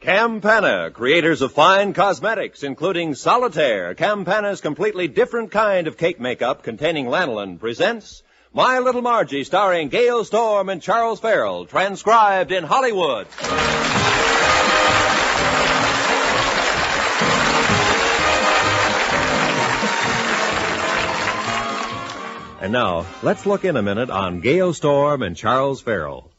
Campana, creators of fine cosmetics, including Solitaire, Campana's completely different kind of cake makeup containing lanolin, presents My Little Margie, starring Gail Storm and Charles Farrell, transcribed in Hollywood. And now, let's look in a minute on Gail Storm and Charles Farrell.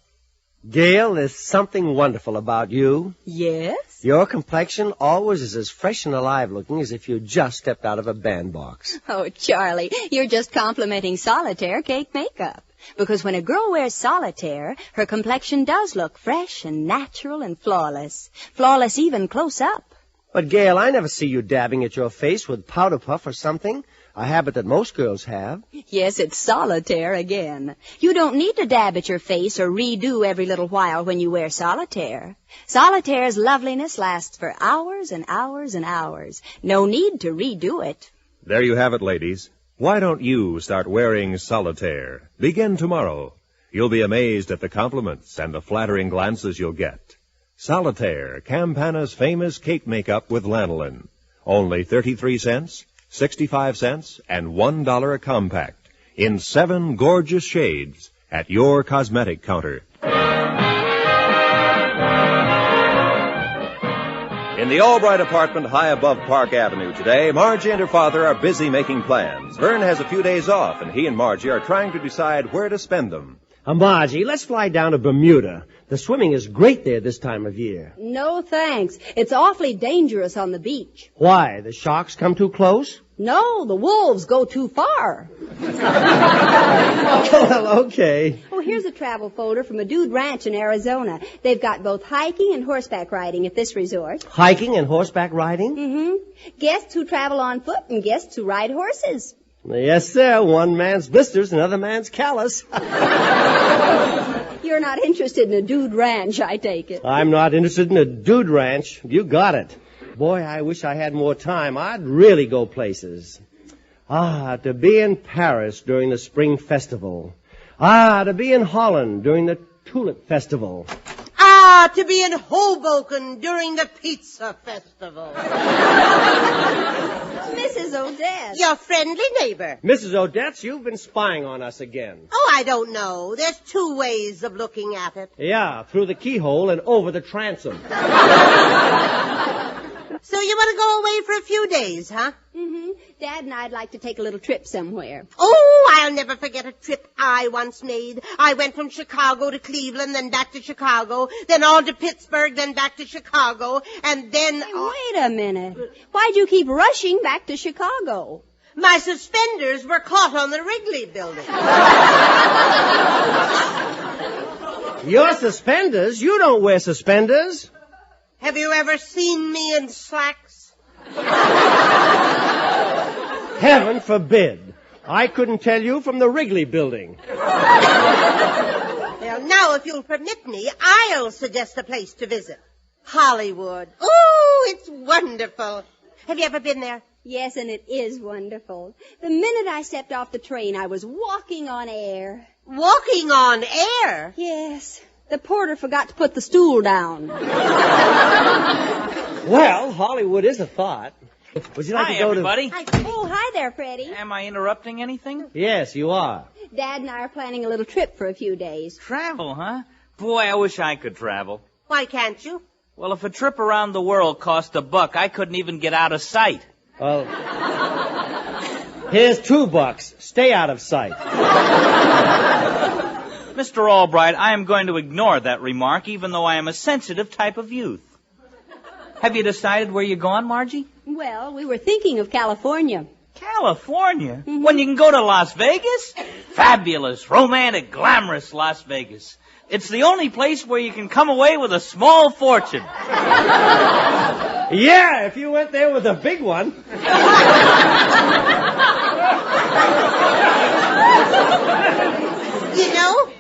Gail, there's something wonderful about you. Yes? Your complexion always is as fresh and alive looking as if you just stepped out of a bandbox. Oh, Charlie, you're just complimenting Solitaire cake makeup. Because when a girl wears Solitaire, her complexion does look fresh and natural and flawless. Flawless even close up. But, Gail, I never see you dabbing at your face with powder puff or something. A habit that most girls have. Yes, it's Solitaire again. You don't need to dab at your face or redo every little while when you wear Solitaire. Solitaire's loveliness lasts for hours and hours and hours. No need to redo it. There you have it, ladies. Why don't you start wearing Solitaire? Begin tomorrow. You'll be amazed at the compliments and the flattering glances you'll get. Solitaire, Campana's famous cake makeup with lanolin. Only 33 cents. 65 cents and $1 a compact in 7 gorgeous shades at your cosmetic counter. In the Albright apartment high above Park Avenue today, Margie and her father are busy making plans. Vern has a few days off, and he and Margie are trying to decide where to spend them. Margie, let's fly down to Bermuda. The swimming is great there this time of year. No, thanks. It's awfully dangerous on the beach. Why? The sharks come too close? No, the wolves go too far. Well, okay. Oh, here's a travel folder from a dude ranch in Arizona. They've got both hiking and horseback riding at this resort. Hiking and horseback riding? Mm-hmm. Guests who travel on foot and guests who ride horses. Yes, sir. One man's blisters, another man's callus. You're not interested in a dude ranch, I take it. I'm not interested in a dude ranch. You got it. Boy, I wish I had more time. I'd really go places. To be in Paris during the Spring Festival. To be in Holland during the Tulip Festival. To be in Hoboken during the Pizza Festival. Mrs. Odette. Your friendly neighbor. Mrs. Odette, you've been spying on us again. Oh, I don't know. There's 2 ways of looking at it. Yeah, through the keyhole and over the transom. So you want to go away for a few days, huh? Mm-hmm. Dad and I'd like to take a little trip somewhere. Oh, I'll never forget a trip I once made. I went from Chicago to Cleveland, then back to Chicago, then on to Pittsburgh, then back to Chicago, and then... Hey, wait a minute. Why'd you keep rushing back to Chicago? My suspenders were caught on the Wrigley building. Your suspenders? You don't wear suspenders. Have you ever seen me in slacks? Heaven forbid. I couldn't tell you from the Wrigley building. Well, now, if you'll permit me, I'll suggest a place to visit. Hollywood. Oh, it's wonderful. Have you ever been there? Yes, and it is wonderful. The minute I stepped off the train, I was walking on air. Walking on air? Yes. The porter forgot to put the stool down. Well, Hollywood is a thought. Would you like to go everybody. Oh, hi there, Freddie. Am I interrupting anything? Yes, you are. Dad and I are planning a little trip for a few days. Travel, huh? Boy, I wish I could travel. Why can't you? Well, if a trip around the world cost $1, I couldn't even get out of sight. Well, here's $2. Stay out of sight. Mr. Albright, I am going to ignore that remark, even though I am a sensitive type of youth. Have you decided where you're going, Margie? Well, we were thinking of California. California? Mm-hmm. When you can go to Las Vegas? Fabulous, romantic, glamorous Las Vegas. It's the only place where you can come away with a small fortune. Yeah, if you went there with a big one. You know,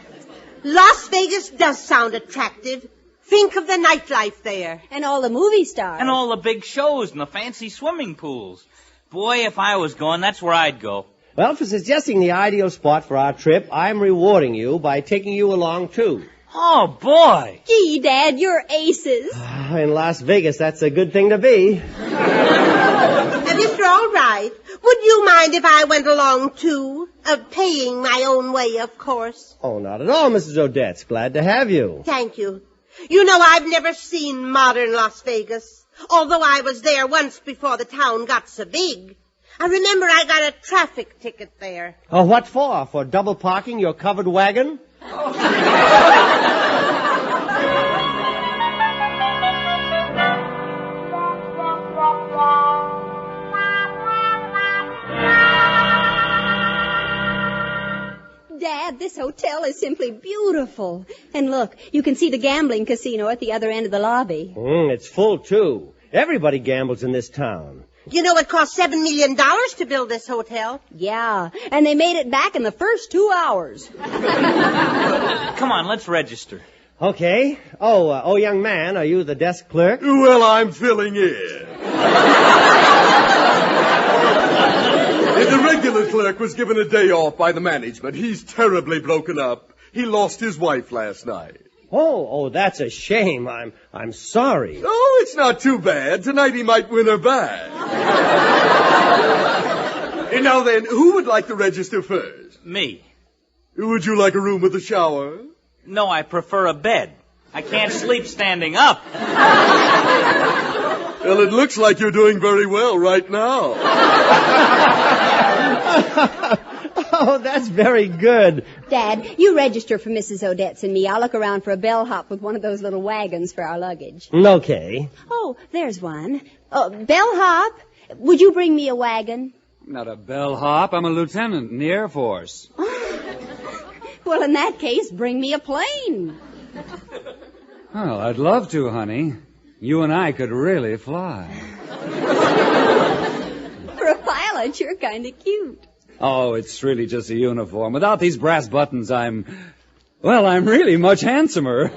Las Vegas does sound attractive. Think of the nightlife there. And all the movie stars. And all the big shows and the fancy swimming pools. Boy, if I was going, that's where I'd go. Well, for suggesting the ideal spot for our trip, I'm rewarding you by taking you along, too. Oh, boy. Gee, Dad, you're aces. In Las Vegas, that's a good thing to be. Mr. All right, would you mind if I went along, too? Paying my own way, of course. Oh, not at all, Mrs. Odette's. Glad to have you. Thank you. You know, I've never seen modern Las Vegas, although I was there once before the town got so big. I remember I got a traffic ticket there. Oh, what for? For double parking your covered wagon? Dad, this hotel is simply beautiful. And look, you can see the gambling casino at the other end of the lobby. It's full, too. Everybody gambles in this town. You know it cost $7 million to build this hotel. Yeah, and they made it back in the first 2 hours. Come on, let's register. Okay. Oh, young man, are you the desk clerk? Well, I'm filling in. The regular clerk was given a day off by the management. He's terribly broken up. He lost his wife last night. Oh, that's a shame. I'm sorry. Oh, it's not too bad. Tonight he might win her back. And now then, who would like to register first? Me. Would you like a room with a shower? No, I prefer a bed. I can't sleep standing up. Well, it looks like you're doing very well right now. Oh, that's very good. Dad, you register for Mrs. Odette's and me. I'll look around for a bellhop with one of those little wagons for our luggage. Okay. Oh, there's one. Bellhop, would you bring me a wagon? Not a bellhop. I'm a lieutenant in the Air Force. Well, in that case, bring me a plane. Well, I'd love to, honey. You and I could really fly. For a pilot, you're kind of cute. Oh, it's really just a uniform. Without these brass buttons, I'm really much handsomer.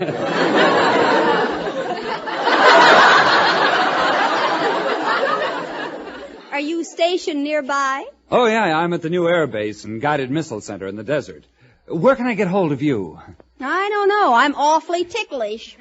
Are you stationed nearby? Oh, yeah, I'm at the new air base and guided missile center in the desert. Where can I get hold of you? I don't know. I'm awfully ticklish.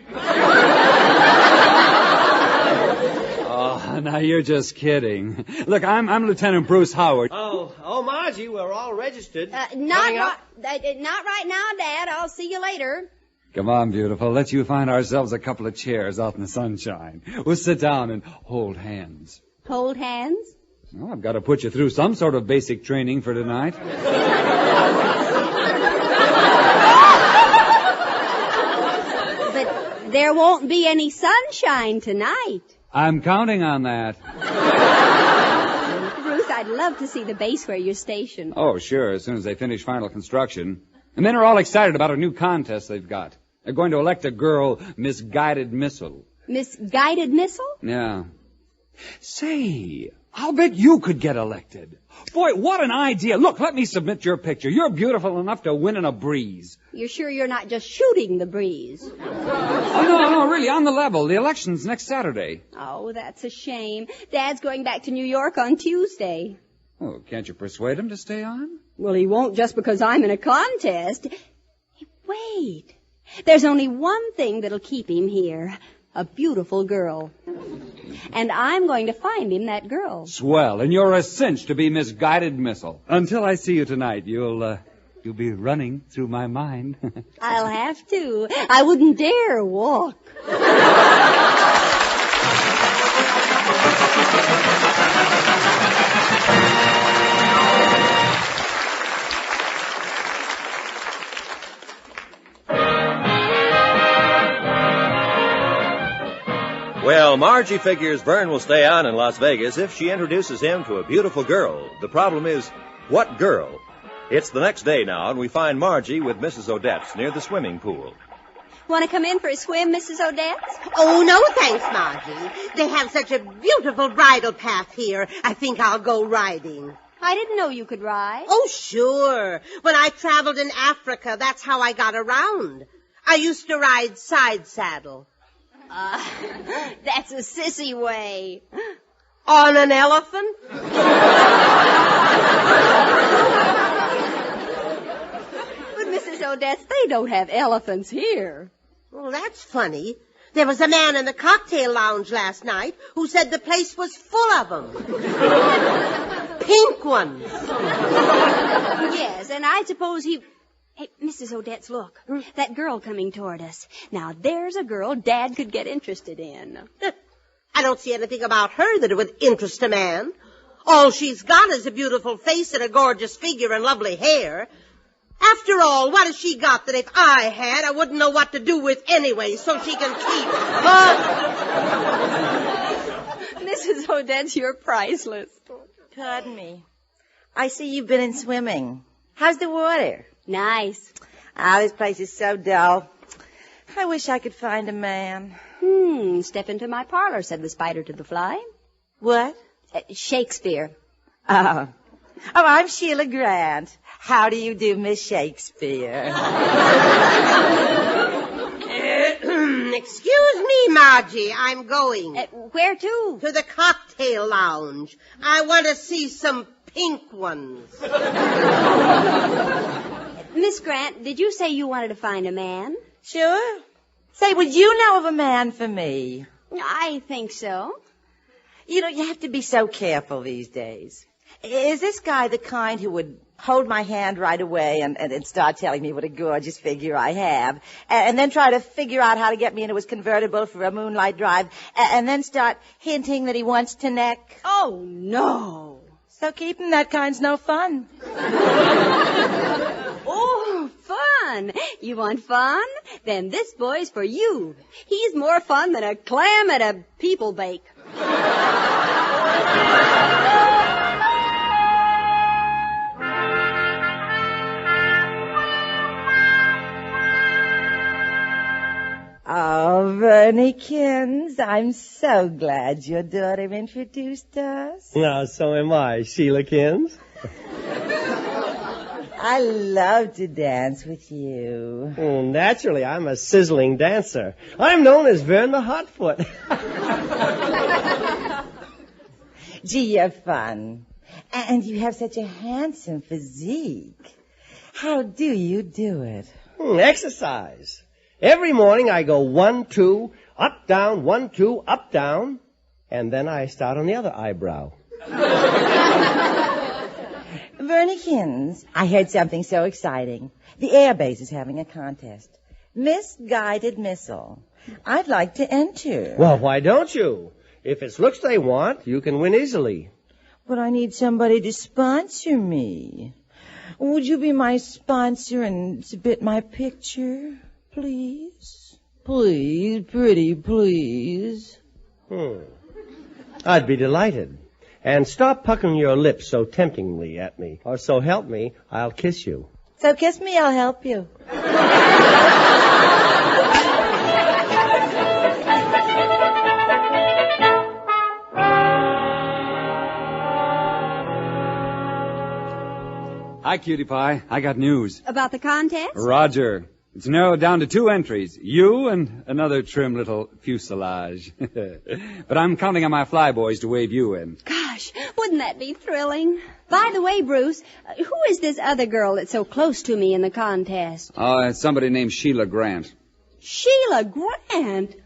Oh, now you're just kidding. Look, I'm Lieutenant Bruce Howard. Oh, Margie, we're all registered. Not right now, Dad. I'll see you later. Come on, beautiful. Let's you find ourselves a couple of chairs out in the sunshine. We'll sit down and hold hands. Hold hands? Well, I've got to put you through some sort of basic training for tonight. But there won't be any sunshine tonight. I'm counting on that. Bruce, I'd love to see the base where you're stationed. Oh, sure, as soon as they finish final construction. The men are all excited about a new contest they've got. They're going to elect a girl Misguided Missile. Misguided Missile? Yeah. Say, I'll bet you could get elected. Boy, what an idea. Look, let me submit your picture. You're beautiful enough to win in a breeze. You're sure you're not just shooting the breeze? Oh, no, really, on the level. The election's next Saturday. Oh, that's a shame. Dad's going back to New York on Tuesday. Oh, can't you persuade him to stay on? Well, he won't just because I'm in a contest. Hey, wait. There's only one thing that'll keep him here. A beautiful girl. And I'm going to find him that girl. Swell, and you're a cinch to be Misguided Missile. Until I see you tonight, you'll be running through my mind. I'll have to. I wouldn't dare walk. Well, Margie figures Vern will stay on in Las Vegas if she introduces him to a beautiful girl. The problem is, what girl? It's the next day now, and we find Margie with Mrs. Odette's near the swimming pool. Want to come in for a swim, Mrs. Odette? Oh, no, thanks, Margie. They have such a beautiful bridle path here. I think I'll go riding. I didn't know you could ride. Oh, sure. When I traveled in Africa, that's how I got around. I used to ride side saddle. That's a sissy way. On an elephant? Would Mrs. Odette, they don't have elephants here. Well, that's funny. There was a man in the cocktail lounge last night who said the place was full of them. Pink ones. Yes, and I suppose he... Hey, Mrs. Odette, look. That girl coming toward us. Now, there's a girl Dad could get interested in. I don't see anything about her that would interest a man. All she's got is a beautiful face and a gorgeous figure and lovely hair. After all, what has she got that if I had, I wouldn't know what to do with anyway, so she can keep? Mrs. Odette, you're priceless. Pardon me. I see you've been in swimming. How's the water? Nice. This place is so dull. I wish I could find a man. Step into my parlor, said the spider to the fly. What? Shakespeare. Oh, I'm Sheila Grant. How do you do, Miss Shakespeare? Excuse me, Margie, I'm going. Where to? To the cocktail lounge. I want to see some pink ones. Miss Grant, did you say you wanted to find a man? Sure. Say, would you know of a man for me? I think so. You know, you have to be so careful these days. Is this guy the kind who would hold my hand right away and start telling me what a gorgeous figure I have, and then try to figure out how to get me into his convertible for a moonlight drive, and then start hinting that he wants to neck? Oh, no. So keeping that kind's no fun. Oh, fun. You want fun? Then this boy's for you. He's more fun than a clam at a people bake. Oh, Vernikins, I'm so glad your daughter introduced us. Now, so am I, Sheila-kins. I love to dance with you. Naturally, I'm a sizzling dancer. I'm known as Vern the Hotfoot. Gee, you're fun. And you have such a handsome physique. How do you do it? Exercise. Every morning I go 1, 2, up, down, 1, 2, up, down, and then I start on the other eyebrow. Vernikins, I heard something so exciting. The air base is having a contest. Misguided Missile. I'd like to enter. Well, why don't you? If it's looks they want, you can win easily. But I need somebody to sponsor me. Would you be my sponsor and submit my picture? Please? Please, pretty please. I'd be delighted. And stop puckering your lips so temptingly at me, or so help me, I'll kiss you. So kiss me, I'll help you. Hi, Cutie Pie. I got news. About the contest? Roger. It's narrowed down to 2 entries. You and another trim little fuselage. But I'm counting on my flyboys to wave you in. Gosh, wouldn't that be thrilling? By the way, Bruce, who is this other girl that's so close to me in the contest? Oh, it's somebody named Sheila Grant. Sheila Grant?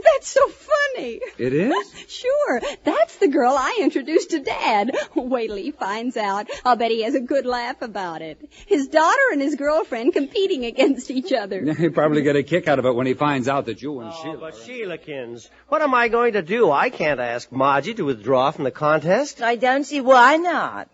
That's so funny. It is? Sure. That's the girl I introduced to Dad. Wait till he finds out. I'll bet he has a good laugh about it. His daughter and his girlfriend competing against each other. He'll probably get a kick out of it when he finds out that you and Sheila... But Sheila-kins, what am I going to do? I can't ask Margie to withdraw from the contest. I don't see why not.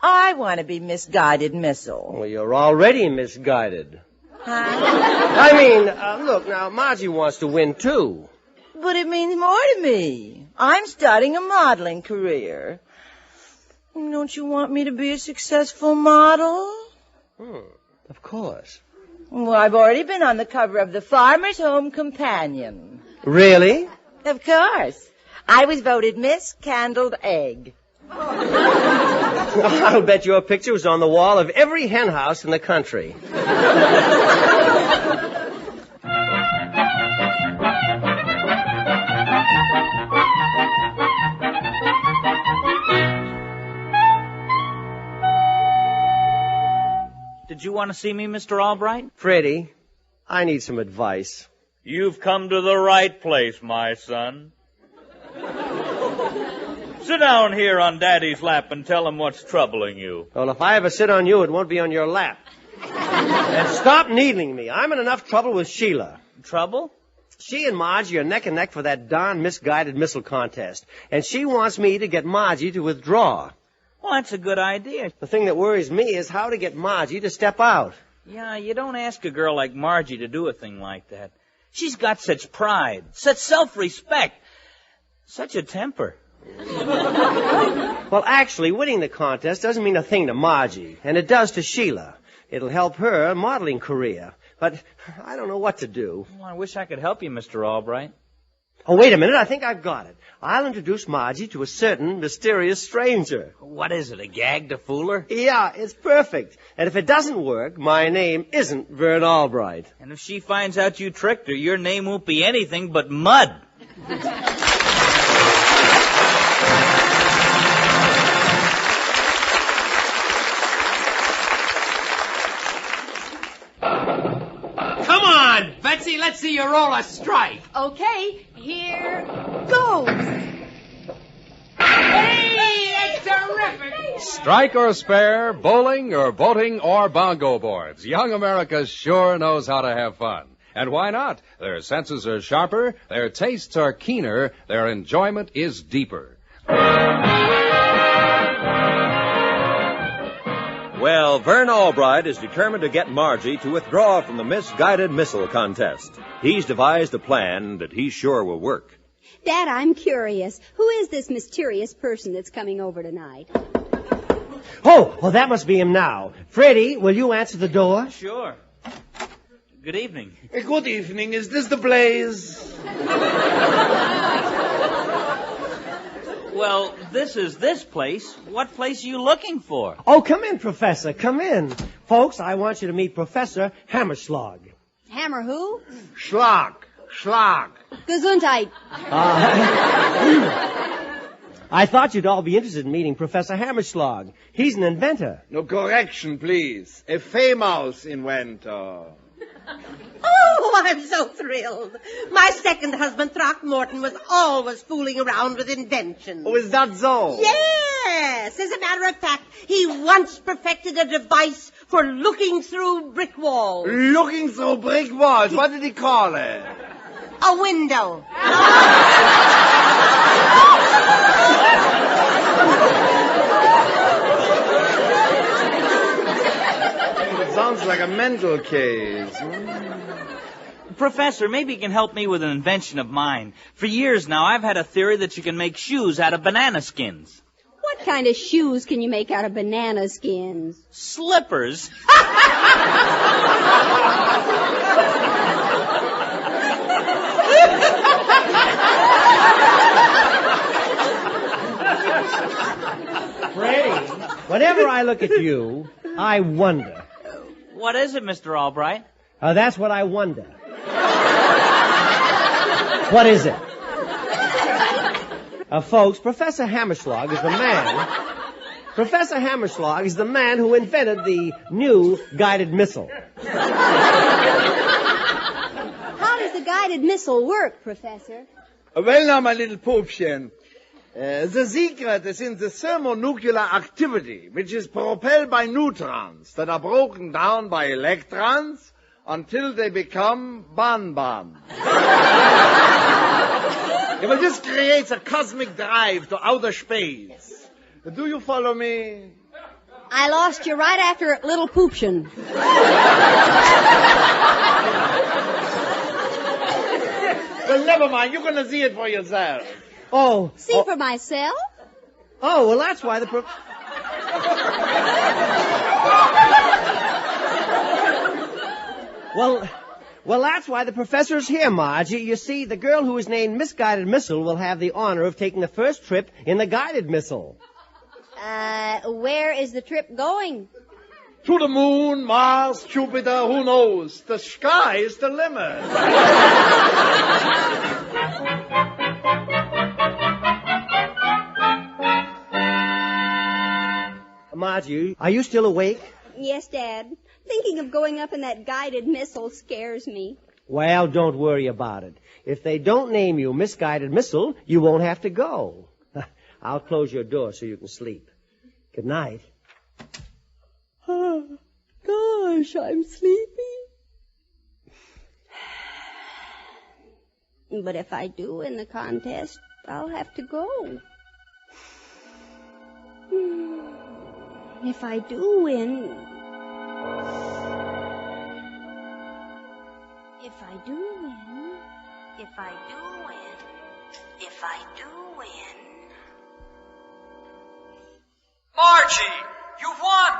I want to be Misguided Missile. Well, you're already misguided. Huh? I mean, look, now, Margie wants to win, too. But it means more to me. I'm starting a modeling career. Don't you want me to be a successful model? Of course. Well, I've already been on the cover of the Farmer's Home Companion. Really? Of course. I was voted Miss Candled Egg. I'll bet your picture was on the wall of every hen house in the country. Did Did you want to see me, Mr. Albright? Freddie, I need some advice. You've come to the right place, my son. Sit down here on Daddy's lap and tell him what's troubling you. Well, if I ever sit on you, it won't be on your lap. And stop needling me. I'm in enough trouble with Sheila. Trouble? She and Margie are neck and neck for that darn misguided missile contest. And she wants me to get Margie to withdraw. Well, that's a good idea. The thing that worries me is how to get Margie to step out. Yeah, you don't ask a girl like Margie to do a thing like that. She's got such pride, such self-respect, such a temper. Well, actually, winning the contest doesn't mean a thing to Margie, and it does to Sheila. It'll help her modeling career. But I don't know what to do. Well, I wish I could help you, Mr. Albright. Oh, wait a minute. I think I've got it. I'll introduce Margie to a certain mysterious stranger. What is it, a gag to fool her? Yeah, it's perfect. And if it doesn't work, my name isn't Vern Albright. And if she finds out you tricked her, your name won't be anything but Mud. Come on, Betsy, let's see you roll a strike. Okay, here goes. Hey, that's terrific. Strike or spare, bowling or boating or bongo boards. Young America sure knows how to have fun. And why not? Their senses are sharper, their tastes are keener, their enjoyment is deeper. Well, Vern Albright is determined to get Margie to withdraw from the misguided missile contest. He's devised a plan that he's sure will work. Dad, I'm curious. Who is this mysterious person that's coming over tonight? Oh, well, that must be him now. Freddie, will you answer the door? Sure. Good evening. Good evening. Is this the Blaze? Well, this is this place. What place are you looking for? Oh, come in, Professor. Come in. Folks, I want you to meet Professor Hammerschlag. Hammer who? Schlag. Gesundheit. I thought you'd all be interested in meeting Professor Hammerschlag. He's an inventor. No correction, please. A famous inventor. Oh, I'm so thrilled. My second husband, Throckmorton, was always fooling around with inventions. Oh, is that so? Yes. As a matter of fact, he once perfected a device for looking through brick walls. Looking through brick walls. What did he call it? A window. It sounds like a mental case. Professor, maybe you can help me with an invention of mine. For years now, I've had a theory that you can make shoes out of banana skins. What kind of shoes can you make out of banana skins? Slippers. Freddie, whenever I look at you, I wonder. What is it, Mr. Albright? That's what I wonder. What is it? Folks, Professor Hammerschlag is the man. Professor Hammerschlag is the man who invented the new guided missile. How does the guided missile work, Professor? Well, now, my little Pupchen, the secret is in the thermonuclear activity, which is propelled by neutrons that are broken down by electrons until they become bonbons. Well, this creates a cosmic drive to outer space. Do you follow me? I lost you right after little Pooption. Well, never mind. You're going to see it for yourself. Oh. See for myself? Oh, well, that's why the... Well, that's why the professor's here, Margie. You see, the girl who is named Misguided Missile will have the honor of taking the first trip in the guided missile. Where is the trip going? To the moon, Mars, Jupiter, who knows? The sky is the limit. Margie, are you still awake? Yes, Dad. Thinking of going up in that guided missile scares me. Well, don't worry about it. If they don't name you Misguided Missile, you won't have to go. I'll close your door so you can sleep. Good night. Oh, gosh, I'm sleepy. But if I do win the contest, I'll have to go. If I do win... If I do win... If I do win... If I do win... Margie, you've won!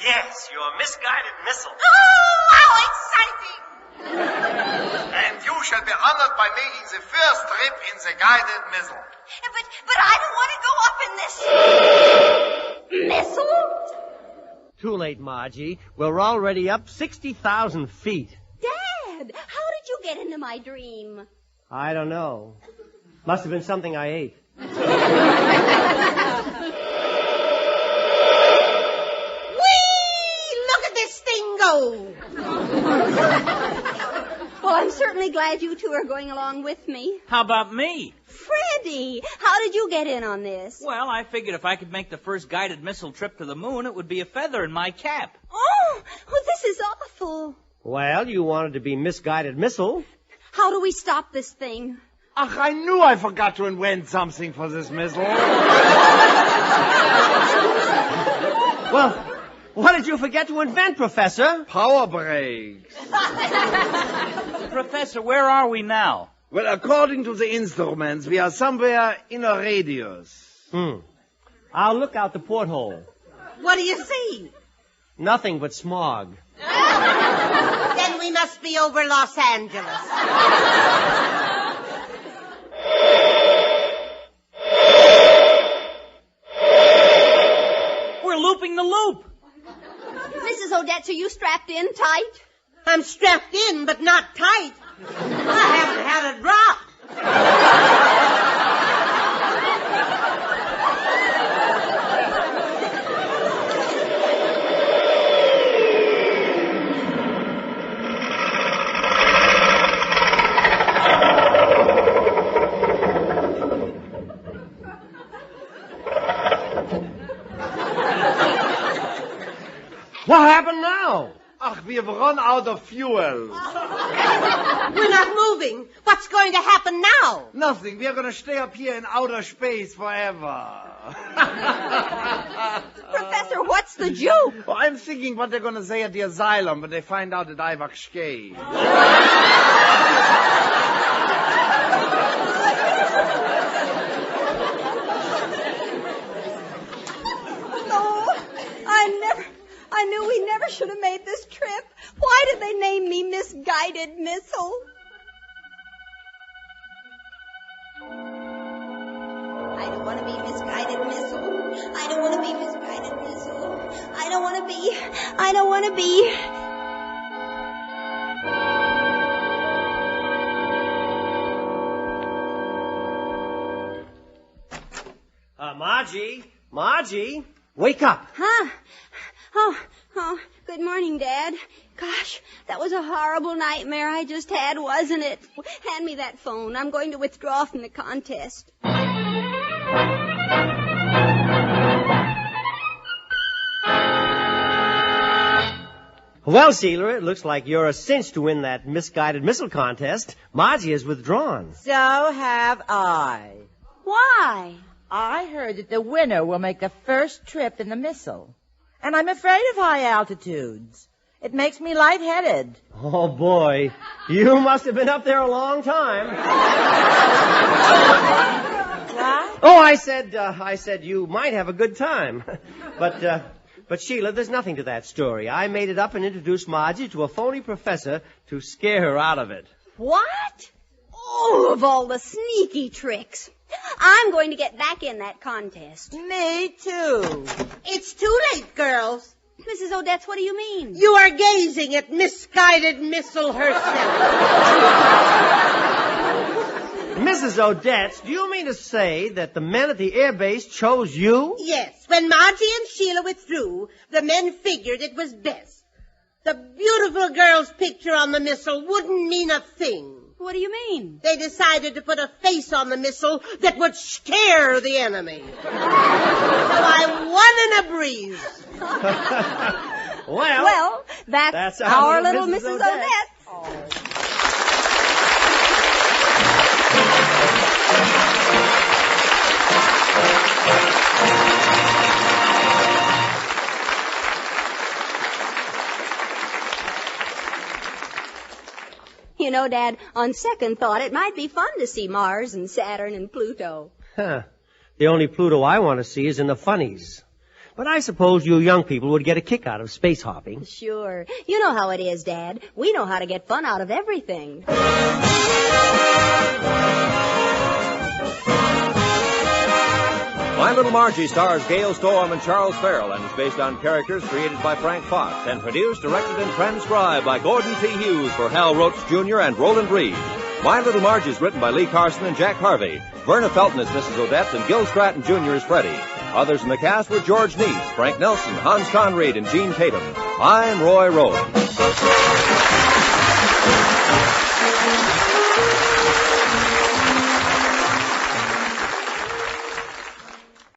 Yes, your Misguided Missile. Oh, how exciting! And you shall be honored by making the first trip in the guided missile. But I don't want to go up in this... Missile? Too late, Margie. We're already up 60,000 feet. Dad, how did you get into my dream? I don't know. Must have been something I ate. Go. Well, I'm certainly glad you two are going along with me. How about me? Freddie, how did you get in on this? Well, I figured if I could make the first guided missile trip to the moon, it would be a feather in my cap. Oh, this is awful. Well, you wanted to be Misguided Missile. How do we stop this thing? Ach, I knew I forgot to invent something for this missile. Well, what did you forget to invent, Professor? Power brakes. Professor, where are we now? Well, according to the instruments, we are somewhere in a radius. I'll look out the porthole. What do you see? Nothing but smog. Then we must be over Los Angeles. We're looping the loop. Mrs. Odette, are you strapped in tight? I'm strapped in, but not tight. I haven't had a drop. What happened now? Ach, we've run out of fuel. We're not moving. What's going to happen now? Nothing. We're going to stay up here in outer space forever. Professor, what's the joke? Well, I'm thinking what they're going to say at the asylum when they find out that I've escaped. I knew we never should have made this trip. Why did they name me Misguided Missile? I don't want to be Misguided Missile. I don't want to be Misguided Missile. I don't want to be. Margie, wake up. Huh? Oh, good morning, Dad. Gosh, that was a horrible nightmare I just had, wasn't it? Hand me that phone. I'm going to withdraw from the contest. Well, Sheila, it looks like you're a cinch to win that Misguided Missile contest. Margie is withdrawn. So have I. Why? I heard that the winner will make the first trip in the missile. And I'm afraid of high altitudes. It makes me lightheaded. Oh, boy. You must have been up there a long time. What? Oh, I said you might have a good time. But Sheila, there's nothing to that story. I made it up and introduced Margie to a phony professor to scare her out of it. What? Oh, of all the sneaky tricks. I'm going to get back in that contest. Me too. It's too late, girls. Mrs. Odette, what do you mean? You are gazing at Misguided Missile herself. Mrs. Odette, do you mean to say that the men at the airbase chose you? Yes. When Margie and Sheila withdrew, the men figured it was best. The beautiful girl's picture on the Missle wouldn't mean a thing. What do you mean? They decided to put a face on the Missle that would scare the enemy. So I won in a breeze. Well, that's our little Mrs. Odette. You know, Dad, on second thought, it might be fun to see Mars and Saturn and Pluto. Huh. The only Pluto I want to see is in the funnies. But I suppose you young people would get a kick out of space hopping. Sure. You know how it is, Dad. We know how to get fun out of everything. My Little Margie stars Gail Storm and Charles Farrell and is based on characters created by Frank Fox and produced, directed, and transcribed by Gordon T. Hughes for Hal Roach Jr. and Roland Reed. My Little Margie is written by Lee Carson and Jack Harvey. Verna Felton is Mrs. Odette and Gil Stratton Jr. is Freddie. Others in the cast were George Neese, Frank Nelson, Hans Conried, and Gene Tatum. I'm Roy Rhodes.